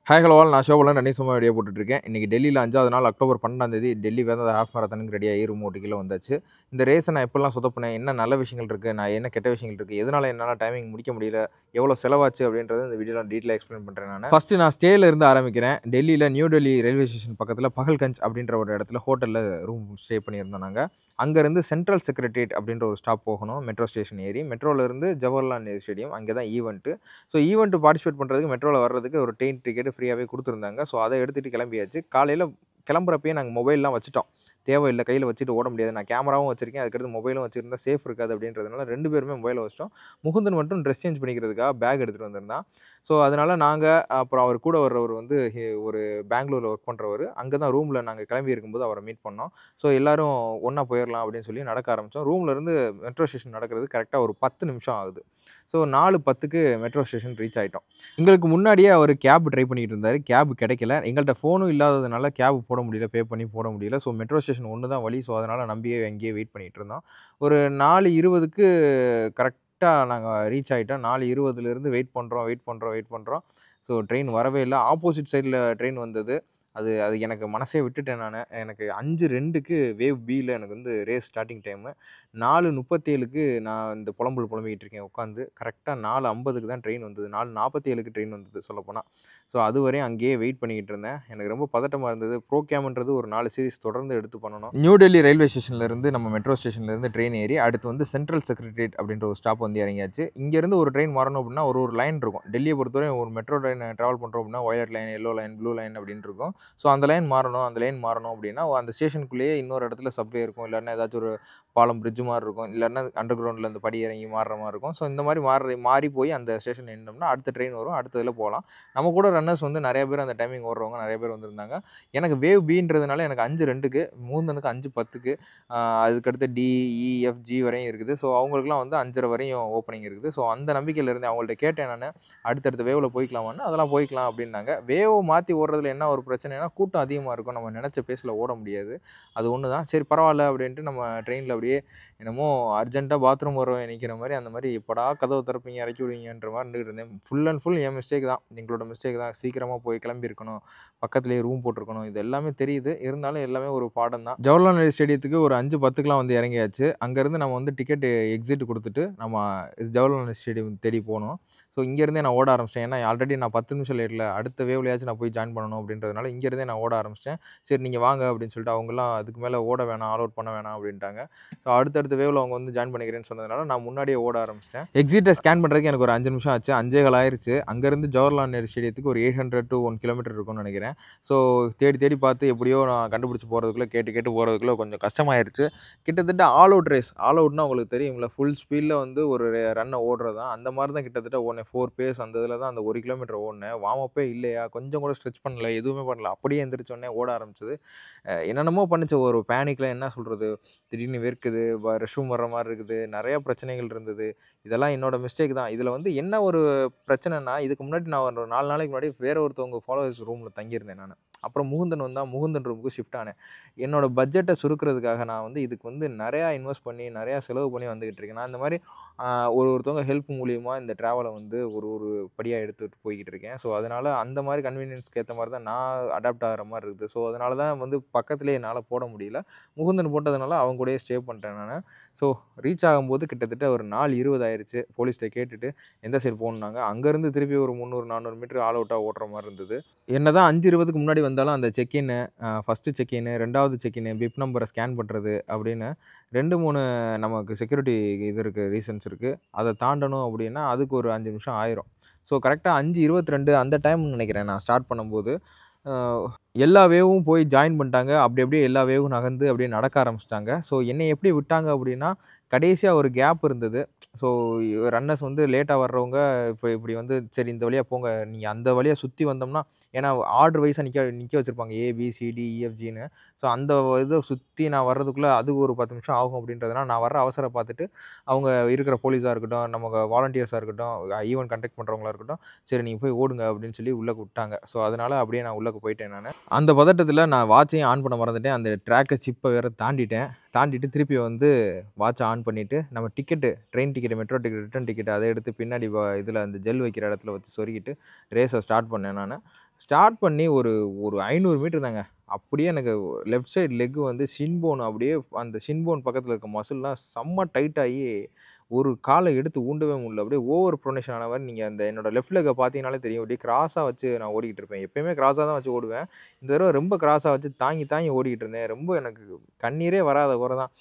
Hi hello all நான் ஷோபலன் running சும்மா video போட்டுட்ருக்கேன். இன்றைக்கி டெல்லியில் 5வது நாள் அக்டோபர் 12 டெல்லி வந்து ஹாஃப் மேரத்தானுக்கு ரெடியாகி ரூம் ஓட்டி கீழே வந்தாச்சு. இந்த ரேஸை நான் எப்படிலாம் சொதப்பினேன், என்ன நல்ல விஷயங்கள் இருக்குது, நான் என்ன கெட்ட விஷயங்கள் இருக்குது, எதனால் என்னால் டைமிங் முடிக்க முடியல, எவ்வளோ செலவாச்சு அப்படின்றது இந்த வீடியோவில் டீட்டெயிலாக எக்ஸ்பிளைன் பண்ணுறேன் நான். ஃபஸ்ட்டு நான் ஸ்டேல இருந்து ஆரம்பிக்கிறேன். டெல்லியில் நியூ டெல்லி ரயில்வே ஸ்டேஷன் பக்கத்தில் பகல்கஞ்ச் அப்படின்ற ஒரு இடத்துல ஹோட்டலில் ரூம் ஸ்டே பண்ணியிருந்தோம் நாங்கள். அங்கேருந்து சென்ட்ரல் செக்ரட்டரியேட் அப்படின்ற ஒரு ஸ்டாப் போகணும், மெட்ரோ ஸ்டேஷன் ஏறி. மெட்ரோலேருந்து ஜவஹர்லால் நேரு ஸ்டேடியம், அங்கே தான் ஈவெண்ட்டு. ஸோ ஈவெண்ட்டு பார்ட்டிசிபேட் பண்ணுறதுக்கு மெட்ரோவில் வர்றதுக்கு ஒரு ட்ரெயின் டிக்கெட்டு ஃப்ரீயாகவே கொடுத்துருந்தாங்க. ஸோ அதை எடுத்துகிட்டு கிளம்பியாச்சு. காலையில் கிளம்புறப்பயே நாங்கள் மொபைல்லாம் வச்சுட்டோம். தேவையில்லை, கையில் வச்சுட்டு ஓட முடியாது. நான் கேமராவும் வச்சிருக்கேன், அதுக்கடுத்து மொபைலும் வச்சுருந்தா சேஃப் இருக்காது அப்படின்றதுனால 2 பேருமே மொபைலை வச்சிட்டோம். முகுந்தன் மட்டும் ட்ரெஸ் சேஞ்ச் பண்ணிக்கிறதுக்காக பேக் எடுத்துகிட்டு வந்திருந்தான். ஸோ அதனால் நாங்கள் அப்புறம் அவர் கூட வர்றவர் வந்து ஒரு பெங்களூரில் ஒர்க் பண்ணுறவர், அங்கே தான் ரூமில் நாங்கள் கிளம்பி இருக்கும்போது அவரை மீட் பண்ணோம். ஸோ எல்லோரும் ஒன்றா போயிடலாம் அப்படின்னு சொல்லி நடக்க ஆரம்பித்தோம். ரூம்லேருந்து மெட்ரோ ஸ்டேஷன் நடக்கிறது கரெக்டாக ஒரு 10 நிமிஷம் ஆகுது. ஸோ 4:10க்கு மெட்ரோ ஸ்டேஷன் ரீச் ஆகிட்டோம். எங்களுக்கு முன்னாடியே அவர் கேப் ட்ரை பண்ணிகிட்டு இருந்தார். கேப் கிடைக்கல. எங்கள்கிட்ட ஃபோனும் இல்லாததுனால கேப் போட முடியல, பே பண்ணி போட முடியல. ஸோ மெட்ரோ ஸ்டேஷன் ஒன்று தான் வழி. ஸோ அதனால் நம்பியே அங்கேயே வெயிட் பண்ணிகிட்டு இருந்தோம். ஒரு 4:20க்கு கரெக்டாக நாங்கள் ரீச் ஆகிட்டோம். 4:20லேருந்து வெயிட் பண்ணுறோம். ஸோ ட்ரெயின் வரவே இல்லை. ஆப்போசிட் சைடில் ட்ரெயின் வந்தது. அது எனக்கு மனசே விட்டுட்டேன் நான். எனக்கு 5:02க்கு வேவ் பியில் எனக்கு வந்து ரேஸ் ஸ்டார்டிங் டைமு. 4:37க்கு நான் இந்த புலம்பிக்கிட்டு இருக்கேன் உட்காந்து. கரெக்டாக 4:50க்கு தான் ட்ரெயின் வந்தது. 4:47க்கு ட்ரெயின் வந்தது சொல்லப்போனால். ஸோ அதுவரையும் அங்கேயே வெயிட் பண்ணிக்கிட்டு இருந்தேன். எனக்கு ரொம்ப பதட்டமாக இருந்தது. ப்ரோகேம்ன்றது ஒரு 4 சீரிஸ் தொடர்ந்து எடுத்து பண்ணணும். நியூ டெல்லி ரயில்வே ஸ்டேஷன்லேருந்து நம்ம மெட்ரோ ஸ்டேஷன்லேருந்து ட்ரெயின் ஏறி அடுத்து வந்து சென்ட்ரல் செக்ரட்டரியேட் அப்படின்ற ஒரு ஸ்டாப் வந்து இறங்கியாச்சு. இங்கேருந்து ஒரு ட்ரெயின் வரணும் அப்படின்னா ஒரு லைன் இருக்கும். டெல்லியை பொறுத்தவரை ஒரு மெட்ரோ ட்ரெயின் ட்ராவல் பண்ணுறோம் அப்படின்னா violet line, yellow line, blue line அப்படின்னு இருக்கும். ஸோ அந்த லைன் மாறணும் அப்படின்னா அந்த ஸ்டேஷனுக்குள்ளேயே இன்னொரு இடத்துல சப்வே இருக்கும். இல்லைன்னா ஏதாச்சும் ஒரு பாலம், பிரிட்ஜ் மாதிரி இருக்கும். இல்லைன்னா அண்டர் கிரவுண்டில் அந்த படி இறங்கி மாறுற மாதிரி இருக்கும். ஸோ இந்த மாதிரி மாறி போய் அந்த ஸ்டேஷன் நின்றோம்னா அடுத்த ட்ரெயின் வரும். அடுத்ததில் போகலாம். நம்ம கூட ரன்னர்ஸ் வந்து நிறைய பேர் அந்த டைமிங் ஓடுறவங்க நிறைய பேர் வந்திருந்தாங்க. எனக்கு வேவ் பின்றதுனால எனக்கு 5:02க்கு, முகுந்தனுக்கு 5:10க்கு, அதுக்கடுத்து டி, இ, எஃப், ஜி வரையும் இருக்குது. ஸோ அவங்களுக்குலாம் வந்து 5:30 வரையும் ஓப்பனிங் இருக்குது. ஸோ அந்த நம்பிக்கையில் இருந்து அவங்கள்ட்ட கேட்டேன் நான், அடுத்தடுத்த வேவில் போய்க்கலாமான்னு. அதெல்லாம் போய்க்கலாம் அப்படின்னாங்க. வேவை மாற்றி ஓடுறதுல என்ன ஒரு பிரச்சனைனா கூட்டம் அதிகமாக இருக்கும். நம்ம நினச்ச பேஸில் ஓட முடியாது. அது ஒன்று தான். சரி பரவாயில்ல அப்படின்ட்டு நம்ம ட்ரெயினில் அப்படியே என்னமோ அர்ஜென்ட்டாக பாத்ரூம் வர நிற்கிற மாதிரி அந்த மாதிரி எப்படா கதவை திறப்பீங்க, இறக்கி விடுவீங்கன்ற மாதிரி நின்றுட்டு இருந்தேன். Full and full N mistake தான், எங்களோட மிஸ்டேக் தான். சீக்கிரமாக போய் கிளம்பியிருக்கணும், பக்கத்துலேயே ரூம் போட்டிருக்கணும். இது எல்லாமே தெரியுது. இருந்தாலும் எல்லாமே ஒரு பாடம் தான். ஜவஹர்லால் நேரு ஸ்டேடியத்துக்கு ஒரு 5:10க்குலாம் வந்து இறங்கியாச்சு. அங்கேருந்து நம்ம வந்து டிக்கெட் எக்ஸிட் கொடுத்துட்டு நம்ம ஜவஹர்லால் நேரு ஸ்டேடியம் தேடி போனோம். ஸோ இங்கேருந்தே நான் ஓட ஆரம்பிச்சிட்டேன். ஏன்னா ஆல்ரெடி நான் 10 நிமிஷம் லேட்டில், அடுத்த வேவ்லையாச்சும் நான் போய் ஜாயின் பண்ணணும் அப்படின்றதுனால இங்கேருந்தே நான் ஓட ஆரம்பிச்சிட்டேன். சரி நீங்கள் வாங்க அப்படின்னு சொல்லிட்டு அவங்கலாம் அதுக்கு மேலே ஓட வேணாம், ஆல் அவுட் பண்ண வேணாம் அப்படின்ட்டாங்க. ஸோ அடுத்தடுத்த வேவில் அவங்க வந்து ஜாயின் பண்ணிக்கிறேன்னு சொன்னதுனால நான் முன்னாடியே ஓட ஆரம்பிச்சிட்டேன். எக்ஸிட்டை ஸ்கேன் பண்ணுறதுக்கு எனக்கு ஒரு 5 நிமிஷம் ஆச்சு. 5:15 ஆயிருச்சு. அங்கேருந்து ஜவஹர்லால் நேரு ஸ்டேடியத்துக்கு ஒரு 800 to 1 கிலோமீட்டர் இருக்கும்னு நினைக்கிறேன். ஸோ தேடி பார்த்து எப்படியோ நான் கண்டுபிடிச்சி போகிறதுக்குள்ளே, கேட்டு போகிறதுக்குள்ளே கொஞ்சம் கஷ்டமாயிருச்சு. கிட்டத்தட்ட ஆல் அவுட் ரேஸ். ஆல் அவுட்னா உங்களுக்கு தெரியும்ல, ஃபுல் ஸ்பீடில் வந்து ஒரு ரன்னை ஓடுறது தான். அந்த மாதிரி தான் கிட்டத்தட்ட ஓடினேன். 4 பேஸ் அந்த இதில் தான் அந்த 1 கிலோமீட்டர் ஓடினேன். வார்ம் அப்பே இல்லையா, கொஞ்சம் கூட ஸ்ட்ரெச் பண்ணல, எதுவுமே பண்ணல. அப்படியே எந்திரிச்சோடனே ஓட ஆரம்பிச்சது. என்னென்னமோ பண்ணுச்சு. ஒரு பேனிக்கில் என்ன சொல்கிறது, திடீர்னு வேர்க்குது, ரெஸ்ட் ரூம் வர்ற மாதிரி இருக்குது, நிறையா பிரச்சனைகள் இருந்தது. இதெல்லாம் என்னோடய மிஸ்டேக் தான். இதில் வந்து என்ன ஒரு பிரச்சனைனா, இதுக்கு முன்னாடி நான் ஒரு 4 நாளைக்கு முன்னாடி வேற ஒருத்தவங்க ஃபாலோவர்ஸ் ரூமில் தங்கியிருந்தேன் நான். அப்புறம் முகுந்தன் வந்தால் முகுந்தன் ரூமுக்கு ஷிஃப்ட் ஆனேன். என்னோடய பட்ஜெட்டை சுருக்கிறதுக்காக நான் வந்து இதுக்கு வந்து நிறையா இன்வெஸ்ட் பண்ணி, நிறையா செலவு பண்ணி வந்துக்கிட்டு இருக்கேன். நான் இந்த மாதிரி ஒருத்தவங்க ஹெல்ப் மூலியமாக இந்த ட்ராவலை வந்து ஒரு படியாக எடுத்துகிட்டு போய்கிட்டு இருக்கேன். ஸோ அதனால் அந்த மாதிரி கன்வீனியன்ஸ்க்கு ஏற்ற மாதிரி தான் நான் அடாப்ட் ஆகிற மாதிரி இருக்குது. ஸோ அதனால தான் வந்து பக்கத்துலேயே என்னால் போட முடியல. முகுந்தன் போட்டதுனால அவங்க கூடயே ஸ்டே பண்ணிட்டேன் நான். ஸோ ரீச் ஆகும்போது கிட்டத்தட்ட ஒரு 4:20 ஆயிடுச்சு. போலீஸ்கிட்ட கேட்டுட்டு எந்த சைடு போகணுன்னாங்க. அங்கேருந்து திருப்பி ஒரு 300, 400 மீட்டர் ஆல் அவுட்டாக ஓட்டுற மாதிரி இருந்தது. என்ன தான் 5:20க்கு முன்னாடி வந்தாலும் அந்த செக்இன்னு, ஃபஸ்ட்டு செக்இன்னு, 2வது செக்இன்னு, பிப் நம்பரை ஸ்கேன் பண்ணுறது அப்படின்னு 2, 3 நமக்கு செக்யூரிட்டி இது இருக்குது, ரீசன்ஸ் இருக்குது. அதை தாண்டணும் அப்படின்னா அதுக்கு ஒரு 5 நிமிஷம் ஆயிரும். ஸோ கரெக்டாக 5:22 அந்த டைம்னு நினைக்கிறேன் நான் ஸ்டார்ட் பண்ணும்போது. எல்லா வேவும் போய் ஜாயின் பண்ணிட்டாங்க. அப்படியே எல்லா வேவும் நகர்ந்து அப்படியே நடக்க ஆரம்பிச்சிட்டாங்க. ஸோ என்னை எப்படி விட்டாங்க அப்படின்னா, கடைசியாக ஒரு கேப் இருந்தது. ஸோ ரன்னர்ஸ் வந்து லேட்டாக வர்றவங்க இப்போ இப்படி வந்து சரி இந்த வழியாக போங்க, நீங்கள் அந்த வழியாக சுற்றி வந்தோம்னா, ஏன்னா ஆர்டர் வைஸாக நிற்க வச்சுருப்பாங்க ABCDEFGன்னு. ஸோ அந்த இதை சுற்றி நான் வர்றதுக்குள்ளே அது ஒரு 10 நிமிஷம் ஆகும் அப்படின்றதுனால நான் வர்ற அவசரம் பார்த்துட்டு அவங்க இருக்கிற போலீஸாக இருக்கட்டும், நமக்கு வாலண்டியர்ஸாக இருக்கட்டும், ஈவென்ட் கண்டக்ட் பண்ணுறவங்களா இருக்கட்டும், சரி நீங்கள் போய் ஓடுங்க அப்படின்னு சொல்லி உள்ளே விட்டாங்க. ஸோ அதனால் அப்படியே நான் உள்ளே போயிட்டேன் நான். அந்த பதட்டத்தில் நான் வாட்சையும் ஆன் பண்ண மறந்துட்டேன். அந்த ட்ராக்கை சிப்பை வேறு தாண்டிட்டு திருப்பி வந்து வாட்சை ஆன் பண்ணிவிட்டு நம்ம train ticket, metro ticket, return ticket அதை எடுத்து பின்னாடி இதில் அந்த ஜெல் வைக்கிற இடத்துல வச்சு சொருகிட்டு ரேஸை ஸ்டார்ட் பண்ணேன் நான். ஸ்டார்ட் பண்ணி ஒரு ஒரு 500 மீட்டர் தாங்க. அப்படியே எனக்கு லெஃப்ட் சைடு லெக் வந்து ஷின் போன் அப்படியே அந்த ஷின் போன் பக்கத்தில இருக்க மசில்லாம் செம்ம டைட் ஆயி, ஒரு கால எடுத்து ஊண்டவே முடியல. அப்படியே ஓவர் ப்ரொனேஷன் ஆன மாரி நீங்க அந்த என்னோட லெஃப்ட் லெக்க பார்த்தீங்கனாலே தெரியும். அப்படியே கிராஸா வச்சு நான் ஓடிக்கிட்டு இருப்பேன். எப்பயுமே கிராஸா தான் வச்சு ஓடுவேன். இந்த தடவ ரொம்ப கிராஸா வச்சு தாங்கி தாங்கி ஓடிக்கிட்டு இருந்தேன். ரொம்ப எனக்கு கண்ணீரே வராத குறை தான்.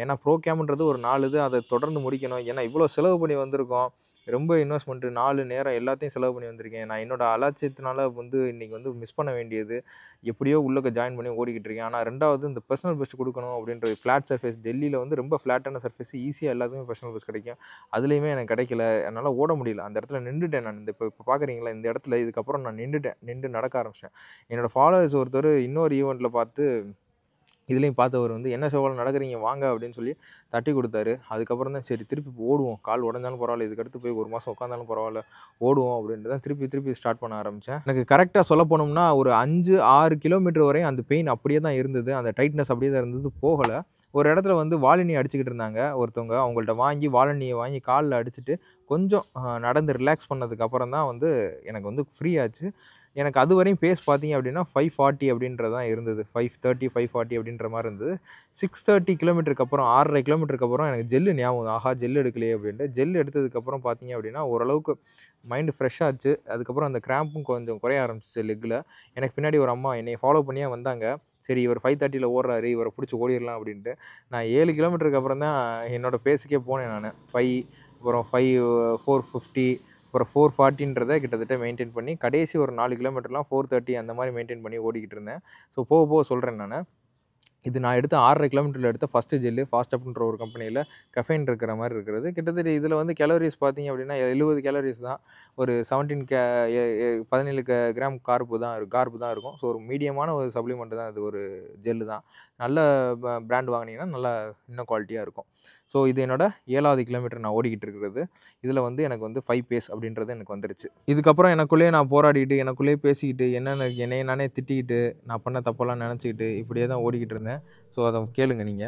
ஏன்னா ப்ரோ கேம்ன்றது ஒரு 4 இது அத தொடர்ந்து முடிக்கணும். ஏன்னா இவ்வளோ செலவு பண்ணி வந்திருக்கோம். ரொம்ப இன்வெஸ்ட்மென்ட், நாள், நேரம் எல்லாத்தையும் செலவு பண்ணி வந்திருக்கேன். நான் என்னோட அலட்சியத்தினால வந்து இன்னைக்கு வந்து மிஸ் பண்ண வேண்டியது. எப்படியோ உள்ளக்க ஜாயின் பண்ணி ஓடிக்கிட்டு இருக்கேன். ஆனா 2வது இந்த பெர்சனல் பெஸ்ட் குடுக்கணும் அப்படின்றது ஃப்ளாட் சர்ஃபேஸ் டெல்லியில வந்து ரொம்ப ஃப்ளாட்டான சர்ஃபேஸ். ஈஸியா எல்லாத்துக்குமே பெர்சனல் பெஸ்ட் கிடைக்கும். அதுலயுமே எனக்கு கிடைக்கல. என்னால ஓட முடியல. அந்த இடத்துல நின்னுட்டேன் நான். இப்ப பார்க்குறீங்களா, இந்த இடத்துல இதுக்கப்புறம் நான் நின்னுட்டேன். நின்டு நடக்க ஆரம்பிச்சுட்டேன். என்னோட ஃபாலோவர்ஸ் ஒருத்தரு இன்னொரு ஈவென்ட்ல பார்த்து இதுலயும் பார்த்தவரு வந்து, "என்ன சோபால நடக்குறீங்க வாங்க" அப்படின்னு சொல்லி தட்டி குடுத்தாரு. அதுக்கப்புறம் தான் சரி திருப்பி ஓடுவோம். கால் உடைஞ்சாலும் பரவால்ல. இதுக்கடுத்து போய் 1 மாசம் உட்காந்தாலும் பரவால்ல. ஓடுவோம் அப்படின்ட்டு தான் திருப்பி ஸ்டார்ட் பண்ண ஆரம்பிச்சேன். எனக்கு கரெக்ட்டா சொல்ல போனோம்னா, ஒரு 5, 6 கிலோமீட்டர் வரையும் அந்த பெயின் அப்படியே தான் இருந்தது. அந்த டைட்னஸ் அப்படியே தான் இருந்தது. போகல. ஒரு இடத்துல வந்து வாளினி அடிச்சுக்கிட்டு இருந்தாங்க ஒருத்தவங்க. அவங்கள்ட்ட வாங்கி வாளினிய வாங்கி கால்ல அடிச்சுட்டு, கொஞ்சம் நடந்து ரிலாக்ஸ் பண்ணதுக்கு அப்புறம் தான் வந்து எனக்கு வந்து ஃப்ரீ ஆச்சு. எனக்கு அதுவரையும் பேஸ் பார்த்தீங்க அப்படின்னா 5:40 அப்படின்றது தான் இருந்தது. 5:30, 5:40 அப்படின்ற மாரி இருந்தது. 6:30 கிலோமீட்டருக்கு அப்புறம் 6:30 கிலோமீட்டருக்கு அப்புறம் எனக்கு ஜெல் ஞாபகம் வந்தது. ஆஹா! ஜெல் எடுக்கலையே அப்படின்ட்டு. ஜெல் எடுத்ததுக்கப்புறம் பார்த்தீங்க அப்படின்னா, ஓரளவுக்கு மைண்ட் ஃப்ரெஷ் ஆச்சு. அதுக்கப்புறம் அந்த கிராம்பும் கொஞ்சம் குறைய ஆரம்பிச்சுச்சு லெக்ல. எனக்கு பின்னாடி ஒரு அம்மா என்னைய ஃபாலோ பண்ணியே வந்தாங்க. சரி இவர் 5:30ல ஓடுறாரு, இவர புடிச்சு ஓடிறலாம் அப்படின்ட்டு. நான் 7 கிலோமீட்டருக்கு அப்புறம் தான் என்னோட பேஸுக்கே போனேன் நானு. 5 அப்புறம் 4:50 அப்புறம் 4:40ன்றத கிட்டத்தட்ட மெயின்டெயின் பண்ணி, கடைசி ஒரு 4 கிலோமீட்டர்லாம் 4:30 அந்த மாரி மெயின்டெயின் பண்ணி ஓடிக்கிட்டு இருந்தேன். ஸோ போக போக சொல்றேன் நானு. இது நான் எடுத்த 6:30 கிலோமீட்டர்ல எடுத்த ஃபர்ஸ்ட்டு ஜெல்லு. ஃபாஸ்டப்ன்ற ஒரு கம்பெனியில கஃபைன் இருக்கிற மாரி இருக்கிறது. கிட்டத்தட்ட இதில வந்து கேலோரிஸ் பார்த்தீங்க அப்படின்னா 70 கேலோரிஸ் தான். ஒரு 17 கே எ எ 17 கிராம் கார்ப் தான் இருக்கும். ஸோ ஒரு மீடியமான ஒரு சப்ளிமெண்ட் தான் இது. ஒரு ஜெல்லு தான். நல்ல பிராண்ட் வாங்குனீங்கன்னா நல்லா இன்னும் குவாலிட்டியா இருக்கும். ஸோ இது என்னோட 7வது கிலோமீட்டர் நான் ஓடிக்கிட்டு இருக்கிறது. இதில வந்து எனக்கு வந்து 5 பேஸ் அப்படின்றது எனக்கு வந்துருச்சு. இதுக்கப்புறம் எனக்குள்ளேயே நான் போராடிட்டு, எனக்குள்ளேயே பேசிக்கிட்டு, என்னைய நானே திட்டிக்கிட்டு, நான் பண்ண தப்பெல்லாம் நெனச்சுக்கிட்டு, இப்படியே தான் ஓடிக்கிட்டு இருந்தேன். ஸோ அத கேளுங்க நீங்க.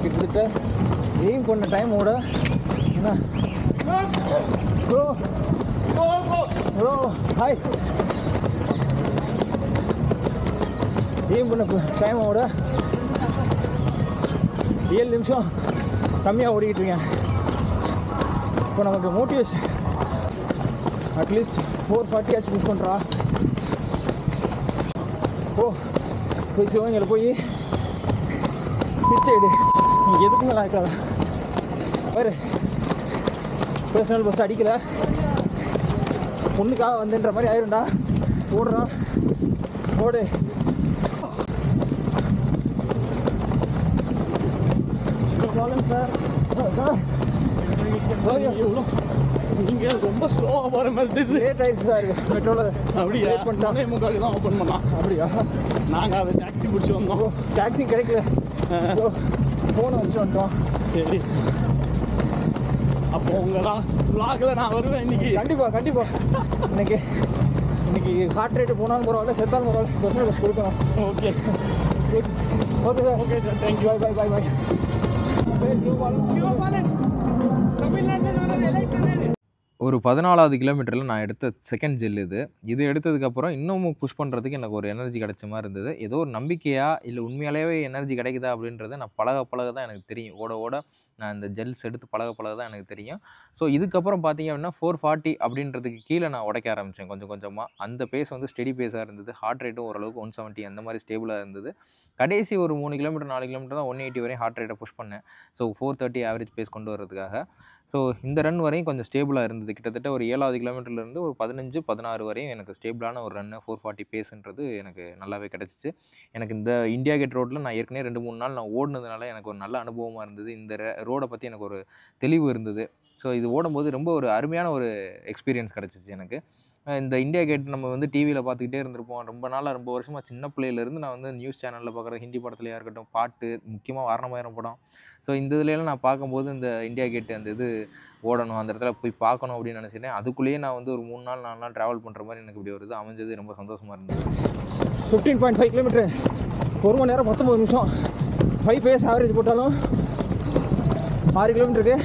கிட்டத்தட்ட எய்ம் பண்ண டைமோட என்ன ப்ரோ ஹாய் எய்ம் பண்ண டைமோட 7 நிமிஷம் கம்மியாக ஓடிக்கிட்டு இருக்கேன். இப்போ நமக்கு மோட்டிவேஷன் அட்லீஸ்ட் 4:40 ஆச்சு மிஸ் பண்ணுறா. போய் சிவகங்கையில் போய் பிச்சை எடு. நீங்கள் எதுக்கு மேலே ஆக்கலாம் வேறு பர்சனல் பஸ் அடிக்கலை, பொண்ணுக்காக வந்துன்ற மாதிரி ஆயிருண்டா. ஓடுறான் ஓடு. சார் நீங்கள் ரொம்ப ஸ்லோவாக போகிற மாதிரி தெரியுது. லேட் ஆகிடுச்சு சார். மெட்ரோவில் அப்படியா லேட் பண்ணிட்டாங்க. முக்கால் தான் ஓப்பன் பண்ணான். அப்படியா? நாங்கள் அதை டாக்ஸி பிடிச்சி வந்தோம். டாக்ஸி கிடைக்கல. ஃபோனை வச்சு வந்துட்டோம். சரி அப்போ உங்களா விளாகில் நான் வருவேன் இன்னைக்கு. கண்டிப்பாக இன்னைக்கு ஹார்ட் ரேட்டு போனாலும் பரவாயில்ல, செத்தாலும் பரவாயில்ல, பர்சனல் பஸ் கொடுக்கணும். Okay sir. Okay sir, thank you. Bye. ஒரு 14வது கிலோமீட்டர்ல நான் எடுத்த செகண்ட் ஜெல் இது. இது எடுத்ததுக்கப்புறம் இன்னமும் புஷ் பண்றதுக்கு எனக்கு ஒரு எனர்ஜி கிடைச்ச மாரி இருந்தது. ஏதோ ஒரு நம்பிக்கையா, இல்ல உண்மையாலேயே எனர்ஜி கிடைக்குதா அப்படின்றத நான் பழக பழக தான் எனக்கு தெரியும். ஓட ஓட நான் இந்த ஜெல்ஸ் எடுத்து பழக பழக தான் எனக்கு தெரியும். ஸோ இதுக்கப்புறம் பார்த்தீங்க அப்படின்னா 440 அப்படின்றதுக்கு கீழ நான் உடைக்க ஆரம்பிச்சேன் கொஞ்சம் கொஞ்சமா. அந்த பேஸ் வந்து ஸ்டெடி பேஸா இருந்தது. ஹார்ட் ரேட்டும் ஓரளவுக்கு 170 அந்த மாரி ஸ்டேபிளா இருந்தது. கடைசி ஒரு 3 கிலோமீட்டர், 4 கிலோமீட்டர் தான் 180 வரையும் ஹார்ட் ரேட்ட புஷ் பண்ணேன். ஸோ 430 ஆவரேஜ் பேஸ் கொண்டு வரதுக்காக. ஸோ இந்த ரன் வரையும் கொஞ்சம் ஸ்டேபிளா இருந்தது. கிட்டத்தட்ட ஒரு 7வது கிலோமீட்டர்லேருந்து ஒரு 15, 16 வரையும் எனக்கு ஸ்டேபிளான ஒரு ரன்னு 440 பேஸ்ன்றது எனக்கு நல்லாவே கிடைச்சிச்சு. எனக்கு இந்த இண்டியா கேட் ரோட்ல நான் ஏற்கனவே 2, 3 நாள் நான் ஓடுனதுனால எனக்கு ஒரு நல்ல அனுபவமா இருந்தது. இந்த ரோட பத்தி எனக்கு ஒரு தெளிவு இருந்தது. ஸோ இது ஓடும்போது ரொம்ப ஒரு அருமையான ஒரு எக்ஸ்பீரியன்ஸ் கிடைச்சிச்சு எனக்கு. இந்த இண்டியா கேட் நம்ம வந்து டிவியில பார்த்துக்கிட்டே இருந்திருப்போம். ரொம்ப நாளா, ரொம்ப வருஷமா சின்ன பிள்ளையிலேருந்து நான் வந்து நியூஸ் சேனல்ல பார்க்குற ஹிந்தி படத்துலயா இருக்கட்டும், பாட்டு, முக்கியமா வாரணமாயிரம் படம். ஸோ இந்த இதுலலாம் நான் பார்க்கும்போது இந்த இண்டியா கேட் அந்த இது ஓடணும், அந்த இடத்துல போய் பார்க்கணும் அப்படின்னு நினச்சிட்டேன். அதுக்குள்ளேயே நான் வந்து ஒரு 3 நாள், 4 நாள் ட்ராவல் பண்ணுற மாரி எனக்கு இப்படி ஒரு இது அமைஞ்சது ரொம்ப சந்தோஷமா இருந்தது. 15.5 கிலோமீட்டர் 1 மணி நேரம் 19 நிமிஷம். 5 பேஸ் ஆவரேஜ் போட்டாலும் 6 கிலோமீட்டருக்கு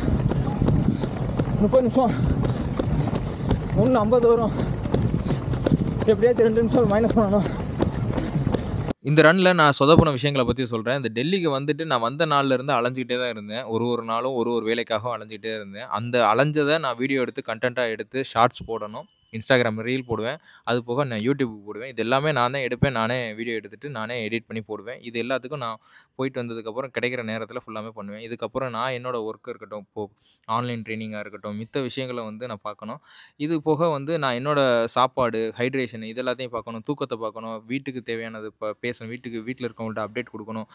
30 நிமிஷம். 1:50 வரும். எப்படியாச்சும் 2 நிமிஷம் மைனஸ் பண்ணணும். இந்த ரன்ல நான் சொதப்புன விஷயங்கள பத்தி சொல்றேன். இந்த டெல்லிக்கு வந்துட்டு நான் வந்த நாள்ல இருந்து அலைஞ்சுக்கிட்டே தான் இருந்தேன். ஒரு நாளும் ஒரு வேலைக்காகவும் அலைஞ்சுக்கிட்டே இருந்தேன். அந்த அலைஞ்சத நான் வீடியோ எடுத்து கன்டென்ட்டா எடுத்து ஷார்ட்ஸ் போடணும். Instagram ரீல் போடுவேன். அது போக நான் YouTube போடுவேன். இது எல்லாமே நான் தான் எடுப்பேன். நானே வீடியோ எடுத்துட்டு நானே எடிட் பண்ணி போடுவேன். இது எல்லாத்துக்கும் நான் போயிட்டு வந்ததுக்கப்புறம் கிடைக்கிற நேரத்தில ஃபுல்லாமே பண்ணுவேன். இதுக்கப்புறம் நான் என்னோட ஒர்க் இருக்கட்டும், இப்போ ஆன்லைன் ட்ரெய்னிங்கா இருக்கட்டும், மித்த விஷயங்கள வந்து நான் பார்க்கணும். இது போக வந்து நான் என்னோட சாப்பாடு, ஹைட்ரேஷன் இது எல்லாத்தையும் பார்க்கணும். தூக்கத்த பார்க்கணும். வீட்டுக்கு தேவையானது பேசணும். வீட்ல இருக்கவங்கள்ட்ட அப்டேட் குடுக்கணும்.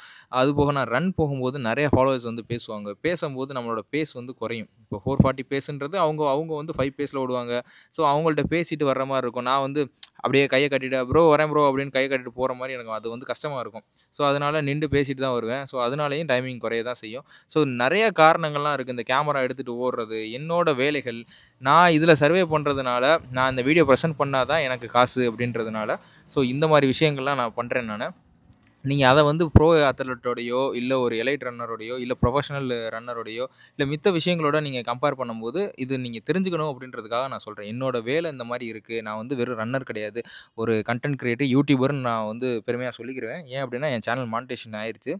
அதுபோக நான் ரன் போகும்போது நெறைய ஃபாலோவர்ஸ் வந்து பேசுவாங்க. பேசம்போது நம்மளோட பேஸ் வந்து குறையும். இப்போ 440 பேஸ்ன்றது அவங்க வந்து 5 பேஸ்ல ஓடுவாங்க. ஸோ அவங்கள்ட்ட பேசிட்டு வர்ற மாரி இருக்கும். நான் வந்து அப்படியே கைய கட்டிட்டு, "ப்ரோ வரேன் ப்ரோ" அப்படின்னு கைய கட்டிட்டு போற மாரி எனக்கு அது வந்து கஷ்டமா இருக்கும். ஸோ அதனால நின்டு பேசிட்டு தான் வருவேன். ஸோ அதனாலேயும் டைமிங் குறைய தான் செய்யும். ஸோ நெறைய காரணங்கள்லாம் இருக்கு. இந்த கேமரா எடுத்துட்டு ஓடுறது, என்னோட வேலைகள், நான் இதில சர்வே பண்றதுனால, நான் இந்த வீடியோ பிரசன்ட் பண்ணா தான் எனக்கு காசு அப்படின்றதுனால, ஸோ இந்த மாரி விஷயங்கள்லாம் நான் பண்றேன் நானு. நீங்க அத வந்து ப்ரோ அத்லட்டோடையோ, இல்ல ஒரு எலைட் ரன்னரோடையோ, இல்ல ப்ரொஃபஷனல் ரன்னரோடையோ, இல்ல மித்த விஷயங்களோட நீங்க கம்பேர் பண்ணும்போது, இது நீங்க தெரிஞ்சுக்கணும் அப்படின்றதுக்காக நான் சொல்றேன். என்னோட வேலை இந்த மாரி இருக்கு. நான் வந்து வெறும் ரன்னர் கிடையாது. ஒரு கன்டென்ட் கிரியேட்டர், யூடியூபர்ன்னு நான் வந்து பெருமையா சொல்லிக்கிருவேன். ஏன் அப்படின்னா, என் சேனல் மானிடைசேஷன் ஆயிருச்சு.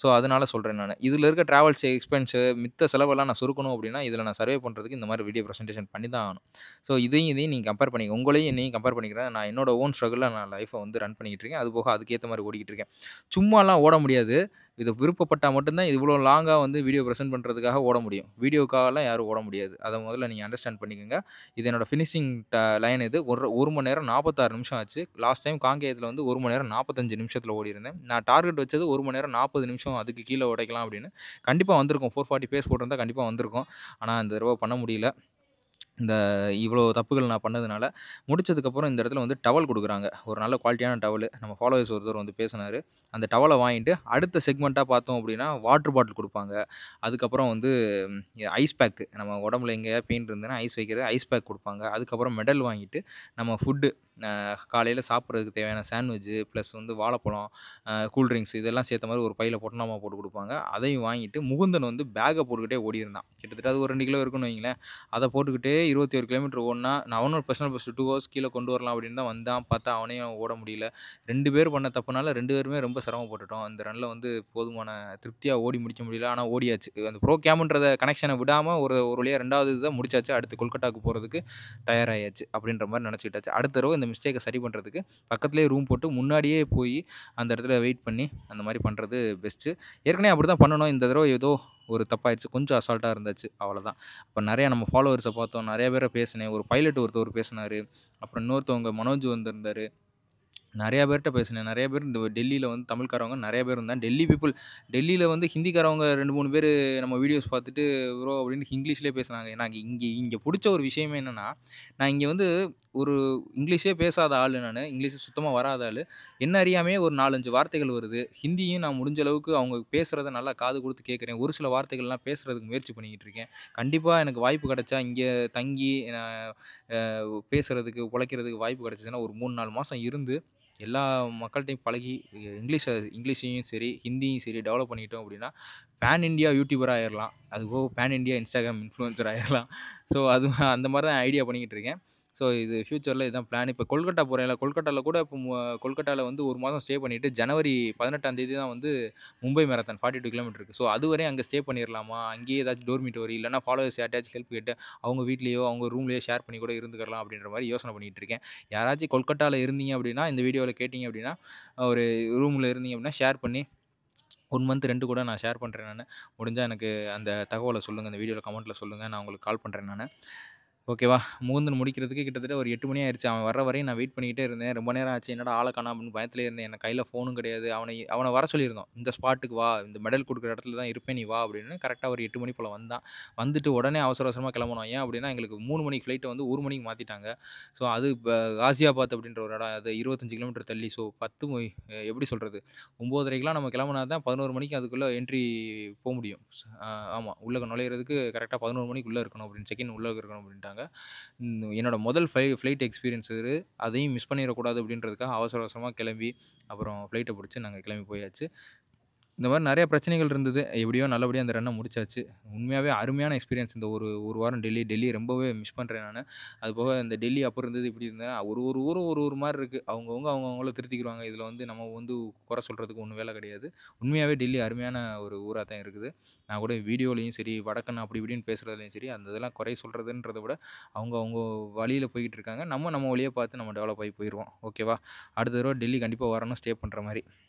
ஸோ, அதனால சொல்றேன் நானு. இதில இருக்க டிராவல்ஸ் எக்ஸ்பென்ஸ் மித்த செலவெல்லாம் நான் சுருக்கணும் அப்படின்னா, இதில நான் சர்வே பண்றதுக்கு இந்த மாரி வீடியோ பிரசன்டேஷன் பண்ணி தான் ஆகணும். ஸோ, இதையும் நீங்க கம்பேர் பண்ணிக்கங்க. உங்களையும் என்னையும் கம்பேர் பண்ணிக்கிறேன். நான் என்னோட ஓன் ஸ்ட்ரகுல்ல நான் லைஃப்ப வந்து ரன் பண்ணிக்கிட்டு இருக்கேன். அதுபோக அதுக்கேத்த மாரி ஓடிக்கிட்டு இருக்கேன். சும்மாலாம் ஓட முடியாது. இது விருப்பப்பட்டா மட்டும் தான் இவ்வளோ லாங்கா வந்து வீடியோ பிரசன்ட் பண்றதுக்காக ஓட முடியும். வீடியோக்காகலாம் யாரும் ஓட முடியாது. அத முதல்ல நீங்க அண்டர்ஸ்டாண்ட் பண்ணிக்கங்க. இது என்னோட ஃபினிஷிங் லைன் இது. 1 மணி நேரம் 46 நிமிஷம் ஆச்சு. லாஸ்ட் டைம் காங்கேயத்தில வந்து 1 மணி நேரம் 45 நிமிஷத்தில ஓடியிருந்தேன். நான் டார்கெட் வச்சது 1 மணி நேரம் 40 நிமிஷம் அதுக்கு கீழ உடைக்கலாம் அப்படின்னு. கண்டிப்பா வந்திருக்கும். 440 பேஸ் போட்டிருந்தா கண்டிப்பா வந்திருக்கும். ஆனா இந்த தடவ பண்ண முடியல. இந்த இவ்வளோ தப்புகள் நான் பண்ணதுனால, முடிச்சதுக்கப்புறம் இந்த இடத்துல வந்து டவல் குடுக்குறாங்க. ஒரு நல்ல குவாலிட்டியான டவலு. நம்ம ஃபாலோவர்ஸ் ஒருத்தர் வந்து பேசுனாரு. அந்த டவல வாங்கிட்டு அடுத்த செக்மெண்ட்டா பார்த்தோம் அப்படின்னா, வாட்டர் பாட்டில் குடுப்பாங்க. அதுக்கப்புறம் வந்து ஐஸ் பேக் நம்ம உடம்புல எங்கேயாவது பெயின் இருந்ததுன்னா, ஐஸ் வைக்கிறது ஐஸ் பேக் குடுப்பாங்க. அதுக்கப்புறம் மெடல் வாங்கிட்டு, நம்ம ஃபுட்டு காலையில சாப்பிட்றதுக்கு தேவையான சாண்ட்விட்ஜ், ப்ளஸ் வந்து வாழைப்பழம், கூல் ட்ரிங்க்ஸ் இதெல்லாம் சேர்த்த மாரி ஒரு பையில பொட்டலமா போட்டு குடுப்பாங்க. அதையும் வாங்கிட்டு முகுந்தன் வந்து பேக்க போட்டுக்கிட்டே ஓடியிருந்தான். கிட்டத்தட்ட அது ஒரு 2 கிலோ இருக்குன்னு வைங்களேன். அத போட்டுக்கிட்டே 21 கிலோமீட்டர் ஓடுனா, நான் அவனும் பர்சனல் பெஸ்ட் 2 ஹவர்ஸ் கீழ கொண்டு வரலாம் அப்படின்னு தான் வந்தான். பார்த்தா அவனையும் ஓட முடியல. 2 பேர் பண்ண தப்புனால 2 பேருமே ரொம்ப சிரமப்பட்டுட்டோம். இந்த ரன்ல வந்து போதுமான திருப்தியா ஓடி முடிக்க முடியல. ஆனா ஓடியாச்சு. அந்த ப்ரோ கேம்ன்றத கனெக்ஷன விடாம ஒரு ஒரு வழியா 2வது இத முடிச்சாச்சு. அடுத்து கொல்கட்டாக்கு போறதுக்கு தயாராயாச்சு. அப்படின்ற மாரி நெனச்சுக்கிட்டாச்சு. அடுத்த தடவ இந்த மிஸ்டேக்க சரி பண்றதுக்கு பக்கத்திலேயே ரூம் போட்டு முன்னாடியே போயி அந்த இடத்துல வெயிட் பண்ணி அந்த மாரி பண்றது பெஸ்ட்டு. ஏற்கனவே அப்படிதான் பண்ணணும். இந்த தடவ ஏதோ ஒரு தப்பாயிருச்சு. கொஞ்சம் அசால்ட்டா இருந்துச்சு. அவ்வளோதான். அப்ப நெறைய நம்ம ஃபாலோவர்ஸ பார்த்தோம். நெறைய பேர பேசினேன். ஒரு பைலட் ஒருத்தவர் பேசினாரு. அப்புறம் இன்னொருத்தவங்க மனோஜ் வந்திருந்தாரு. நெறைய பேர்ட்ட பேசினேன். நெறைய பேர் இந்த டெல்லியில வந்து தமிழ்காரவங்க நெறைய பேர் இருந்தாங்க. டெல்லி பீப்பிள் டெல்லியில வந்து ஹிந்திக்காரவங்க 2, 3 பேரு நம்ம வீடியோஸ் பார்த்துட்டு ப்ரோ அப்படின்னு இங்கிலீஷ்லயே பேசுனாங்க. எனக்கு இங்க புடிச்ச ஒரு விஷயமே என்னன்னா, நான் இங்க வந்து ஒரு இங்கிலீஷே பேசாத ஆளு நானு. இங்கிலீஷ் சுத்தமா வராத ஆளு. என்ன அறியாமயே ஒரு 4, 5 வார்த்தைகள் வருது. ஹிந்தியும் நான் முடிஞ்ச அளவுக்கு அவங்க பேசுறத நல்லா காது குடுத்து கேட்கிறேன். ஒரு சில வார்த்தைகள்லாம் பேசுறதுக்கு முயற்சி பண்ணிக்கிட்டு இருக்கேன். கண்டிப்பா எனக்கு வாய்ப்பு கிடைச்சா இங்க தங்கி பேசுறதுக்கு, பொழைக்கிறதுக்கு வாய்ப்பு கிடைச்சுச்சுன்னா ஒரு 3, 4 மாசம் இருந்து எல்லா மக்கள்கிட்டையும் பழகி இங்கிலீஷையும் சரி, ஹிந்தியும் சரி டெவலப் பண்ணிட்டோம் அப்படின்னா, பேன் இண்டியா யூடியூபர் ஆயிரலாம். அதுபோக பேன் இண்டியா இன்ஸ்டாகிராம் இன்ஃப்ளூயன்சர் ஆயிரலாம். ஸோ அது அந்த மாரி தான் ஐடியா பண்ணிக்கிட்டு இருக்கேன். ஸோ இது ஃபியூச்சரில இதுதான் பிளான். இப்போ கொல்கட்டா போறேன்ல, கொல்கட்டால கூட இப்போ கொல்கட்டால வந்து 1 மாதம் ஸ்டே பண்ணிட்டு ஜனவரி 18ஆம் தேதி தான் வந்து மும்பை மேரத்தான் 42 கிலோமீட்டர் இருக்கு. ஸோ அதுவரையும் அங்கே ஸ்டே பண்ணிறலாமா? அங்கேயே ஏதாச்சும் டோர்மிட்டோரி இல்லன்னா ஃபாலோவர்ஸ் யார்ட்டயாச்சும் ஹெல்ப் கேட்டு அவங்க வீட்லயோ, அவங்க ரூம்லயோ ஷேர் பண்ணி கூட இருந்துக்கலாம் அப்படின்ற மாரி யோசனை பண்ணிட்டு இருக்கேன். யாராச்சும் கொல்கட்டால இருந்தீங்க அப்படின்னா, இந்த வீடியோல கேட்டீங்க அப்படின்னா, ஒரு ரூம்ல இருந்தீங்க அப்படின்னா ஷேர் பண்ணி 1 மந்த் ரெண்ட் கூட நான் ஷேர் பண்றேன் நானு. முடிஞ்சா எனக்கு அந்த தகவல சொல்லுங்க. இந்த வீடியோல கமெண்ட்ல சொல்லுங்க. நான் உங்களுக்கு கால் பண்றேன் நானு. ஓகேவா? முகுந்தன் முடிக்கிறதுக்கு கிட்டத்தட்ட ஒரு 8 மணி ஆயிருச்சு. அவன் வர்ற வரையும் நான் வெயிட் பண்ணிக்கிட்டே இருந்தேன். ரொம்ப நேரம் ஆச்சு. என்னடா ஆள காணோம் அப்படின்னு பயத்திலே இருந்தேன். என் கையில ஃபோனும் கிடையாது. அவன வர சொல்லியிருந்தோம். இந்த ஸ்பாட்டுக்கு வா. இந்த மெடல் குடுக்குற இடத்துல தான் இருப்பேன். நீ வா அப்படின்னு. கரெக்ட்டா ஒரு 8 மணி போல வந்தான். வந்துட்டு உடனே அவசர அவசரமா கிளம்புனோம். ஏன் அப்படின்னா, எங்களுக்கு 3 மணிக்கு ஃப்ளைட்ட வந்து 1 மணிக்கு மாத்திட்டாங்க. ஸோ அது காசியாபாத் அப்படின்ற ஒரு இடம். அது 25 கிலோமீட்டர் தள்ளி. ஸோ 10 எப்படி சொல்றது? 9:30க்கெல்லாம் நம்ம கிளம்புனா தான் 11 மணிக்கு அதுக்குள்ள என்ட்ரி முடியும். ஆமா. உள்ள நுழையிறதுக்கு கரெக்ட்டா 11 மணிக்கு உள்ள இருக்கணும் அப்படின்னு செக் இன் உள்ள இருக்கணும் அப்படின்ட்டாங்க. என்னோட முதல் ஃப்ளைட் எக்ஸ்பீரியன்ஸ் இது. அதையும் மிஸ் பண்ணிறக்கூடாது அப்படின்றதுக்காக அவசர அவசரமா கிளம்பி, அப்புறம் ஃப்ளைட்ட புடிச்சு நாங்க கிளம்பி போயாச்சு. இந்த மாரி நெறைய பிரச்சனைகள் இருந்தது. எப்படியோ நல்லபடியா அந்த ரன்ன முடிச்சாச்சு. உண்மையாவே அருமையான எக்ஸ்பீரியன்ஸ் இந்த ஒரு வாரம் டெல்லி ரொம்பவே மிஸ் பண்றேன் நானு. அதுபோக இந்த டெல்லி அப்ப இருந்தது, இப்படி இருந்தது. ஒரு ஊரும் ஒரு மாரி இருக்கு. அவங்கவங்கள திருத்திக்கிருவாங்க. இதுல வந்து நம்ம வந்து குறை சொல்றதுக்கு ஒண்ணும் வேலை கிடையாது. உண்மையாவே டெல்லி அருமையான ஒரு ஊரா தான் இருக்குது. நான் கூட வீடியோலயும் சரி, வடக்கன் அப்படி இப்படின்னு பேசுறதுலயும் சரி, அந்த இதெல்லாம் குறை சொல்றதுன்றத விட, அவங்க வழியில போய்க்கிட்டு இருக்காங்க. நம்ம வழிய பார்த்து நம்ம டெவலப் ஆகி போயிருவோம். ஓகேவா? அடுத்த தடவ டெல்லி கண்டிப்பா வரணும், ஸ்டே பண்ற மாரி.